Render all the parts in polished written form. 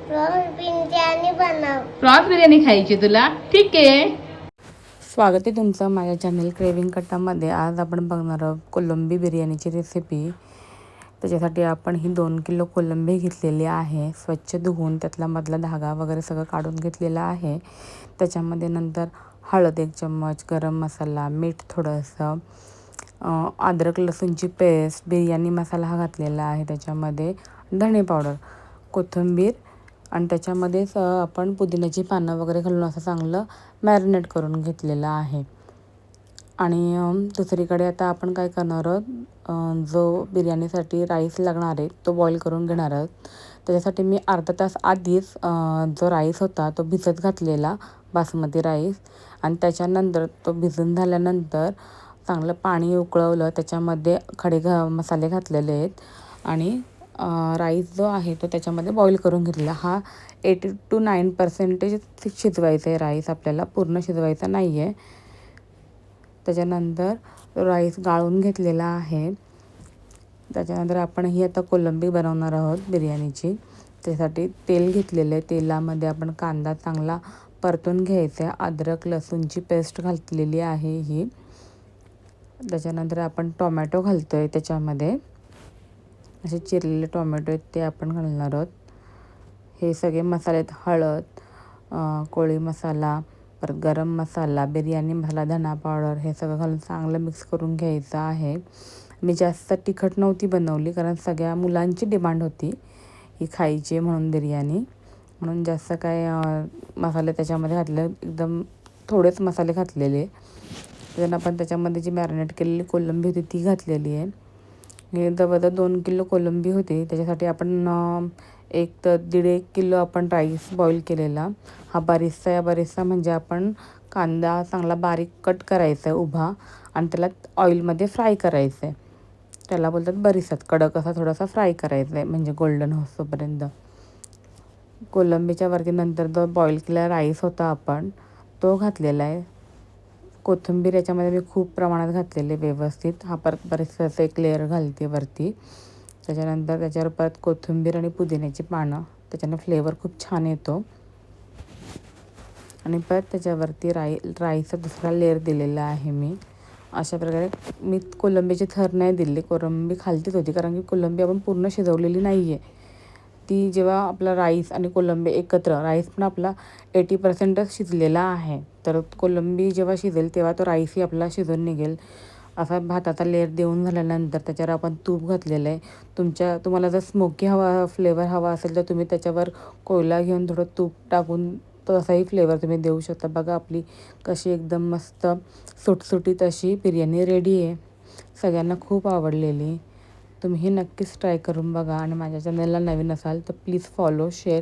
Prawns biryani खायची तुला? ठीक आहे. स्वागत आहे तुमचं माझ्या चॅनल क्रेविंग कट्टामध्ये. आज आपण बघणार आहोत कोलंबी बिर्याणीची रेसिपी. त्याच्यासाठी आपण ही 2 किलो कोलंबी घेतलेली आहे. स्वच्छ धुवून त्यातला मधला धागा वगैरे सगळं काढून घेतलेला आहे. त्याच्यामध्ये नंतर हळद 1 चम्मच, गरम मसाला, मीठ थोडंसं, अद्रक लसूणची पेस्ट, बिर्याणी मसाला हा घातलेला आहे. त्याच्यामध्ये धणे पावडर, कोथिंबीर आणि त्याच्यामध्येच आपण पुदिन्याची पानं वगैरे घालून असं चांगलं मॅरिनेट करून घेतलेलं आहे. आणि दुसरीकडे आता आपण काय करणार आहोत, जो बिर्याणीसाठी राईस लागणार आहे तो बॉईल करून घेणार आहोत. त्याच्यासाठी मी अर्धा तास आधीच जो राईस होता तो भिजत घातलेला, बासमती राईस. आणि त्याच्यानंतर तो भिजून झाल्यानंतर चांगलं पाणी उकळवलं, त्याच्यामध्ये खडे मसाले घातलेले आहेत आणि राईस जो आहे तो त्याच्यामध्ये बॉईल करून घेतलेला. हा 80 to 90% शिजवायचा आहे राईस, आपल्याला पूर्ण शिजवायचा नाही आहे. त्याच्यानंतर राईस गाळून घेतलेला आहे. त्याच्यानंतर आपण ही आता कोलंबी बनवणार आहोत बिर्याणीची. त्यासाठी तेल घेतलेलं आहे. तेलामध्ये आपण कांदा चांगला परतून घ्यायचा आहे. अद्रक लसूणची पेस्ट घातलेली आहे ही. त्याच्यानंतर आपण टोमॅटो घालतो आहे त्याच्यामध्ये. असे चिरलेले टोमॅटो आहेत ते आपण घालणार आहोत. हे सगळे मसाले आहेत, हळद, कोळी मसाला, परत गरम मसाला, बिर्याणी मसाला, धना पावडर, हे सगळं घालून चांगलं मिक्स करून घ्यायचं आहे. मी जास्त तिखट नव्हती बनवली कारण सगळ्या मुलांची डिमांड होती ही खायची म्हणून बिर्याणी, म्हणून जास्त काय मसाले त्याच्यामध्ये घातले, एकदम थोडेच मसाले घातलेले. त्याच्यानं आपण त्याच्यामध्ये जी मॅरिनेट केलेली कोलंबी होती ती घातलेली आहे. हे जवळजवळ 2 किलो कोलंबी होती. त्याच्यासाठी आपण 1 ते 1.5 किलो आपण राईस बॉईल केलेला. हा बरिस्सा, या बरिस्सा म्हणजे आपण कांदा चांगला बारीक कट करायचा आहे उभा आणि त्याला ऑइलमध्ये फ्राय करायचं आहे. त्याला बोलतात बरिस्साच. कडक असा थोडासा फ्राय करायचा आहे, म्हणजे गोल्डन होईपर्यंत. कोलंबीच्या वरती नंतर जो बॉईल केलेला राईस होता आपण तो घातलेला आहे. कोथिंबीर याच्यामध्ये मी खूप प्रमाणात घातलेले व्यवस्थित. हा परत बरेचसं एक लेअर घालते वरती. त्याच्यानंतर त्याच्यावर परत कोथिंबीर आणि पुदिन्याची पानं, त्याच्यानं फ्लेवर खूप छान येतो. आणि परत त्याच्यावरती राईसचा दुसरा लेअर दिलेला आहे मी. अशा प्रकारे मी कोलंबीचे थर नाही दिले. कोलंबी खालतीच होती कारण की कोलंबी आपण पूर्ण शिजवलेली नाही आहे. ती जेव्हा आपला राईस आणि कोलंबी एकत्र, राईस पण आपला 80% शिजलेला आहे, तर कोलंबी जेव्हा शिजेल तेव्हा तो राईसही आपला शिजून निघेल. असा भाताचा लेअर देऊन झाल्यानंतर त्याच्यावर आपण तूप घातलेलं आहे. तुम्हाला जर स्मोकी फ्लेवर हवा असेल तर तुम्ही त्याच्यावर कोयला घेऊन थोडं तूप टाकून तसाही फ्लेवर तुम्ही देऊ शकता. बघा आपली कशी एकदम मस्त सुटसुटीत अशी बिर्याणी रेडी आहे. सगळ्यांना खूप आवडलेली. तुम्ही हे नक्कीच ट्राय करून बघा. आणि माझ्या चॅनलला नवीन असाल तर प्लीज फॉलो, शेअर,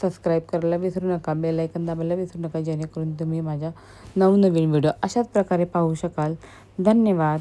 सबस्क्राईब करायला विसरू नका. बेल आयकॉन दाबायला विसरू नका, जेणेकरून तुम्ही माझ्या नवनवीन व्हिडिओ अशाच प्रकारे पाहू शकाल. धन्यवाद.